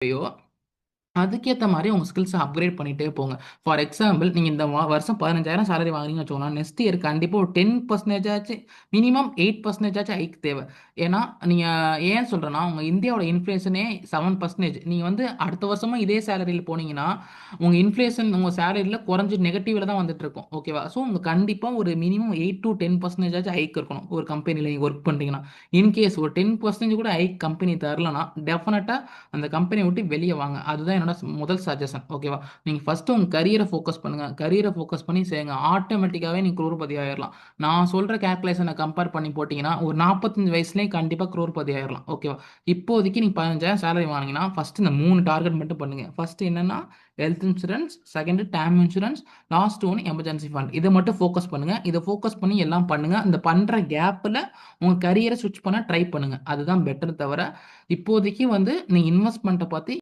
தேவையோ அதுக்கேத்த மாரி உங்க ஸ்கில்ஸ அப்கிரேட் பண்ணிட்டே போங்க. ஃபார் எக்ஸாம்பிள் நீங்க இந்த வருஷம் 15,000 சேலரி வாங்குறீங்கன்னு வச்சுக்கோங்களேன். நெக்ஸ்ட் இயர் கண்டிப்பா ஒரு 10% ஆச்சு மினிமம் 8% ஆச்சும் ஹைக் தேவ. ஏன்னா, நீங்க ஏன் சொல்றேன்னா, உங்க இந்தியாவோட இன்ஃப்ளேஷனே 7%. நீங்க வந்து அடுத்த வருஷமும் இதே சேலரில போனீங்கன்னா, உங்க இன்ஃப்ளேஷன் உங்க சேலரில குறைஞ்சு நெகட்டிவ்ல தான் வந்துட்டு இருக்கும். ஓகேவா? ஸோ உங்க கண்டிப்பா ஒரு மினிமம் 8 டூ 10% ஆச்சும் ஹைக் இருக்கணும். ஒரு கம்பெனில நீங்க வொர்க் பண்றீங்கன்னா. இன்கேஸ் ஒரு 10% கூட ஹைக் கம்பெனி தரலன்னா, டெஃபினட்டா அந்த கம்பெனிய விட்டு வெளிய வாங்க. அதுதான் என்னோட முதல் சஜஷன். ஓகேவா? நீங்க ஃபர்ஸ்ட்டு உங்க கரியர ஃபோக்கஸ் பண்ணுங்க. கரியர ஃபோக்கஸ் பண்ணி செய்யுங்க. ஆட்டோமேட்டிக்காவே நீங்க குரோர்பதி ஆயிரலாம். நான் சொல்ற கால்குலேஷன கம்பேர் பண்ணி போட்டீங்கன்னா, ஒரு 45 வயசுலயே கண்டிப்பா குரோர்பதி ஆயிரலாம். ஓகேவா? இப்போதைக்கு நீங்க 15,000 சேலரி வாங்குனீங்கன்னா, ஃபர்ஸ்ட்டு இந்த 3 டார்கெட் மட்டும் பண்ணுங்க. ஃபர்ஸ்ட்டு என்னன்னா, health insurance, second term insurance, last one emergency fund. இத மட்டும் ஃபோக்கஸ் பண்ணுங்க. இத ஃபோக்கஸ் பண்ணி எல்லாம் பண்ணுங்க. அந்த பண்ற கேப்ல உங்க கரியர ஸ்விட்ச் பண்ண ட்ரை பண்ணுங்க. அதுதான் பெட்டர் தவிர, இப்போதைக்கு வந்து நீங்க இன்வெஸ்ட்மென்ட்ட பத்தி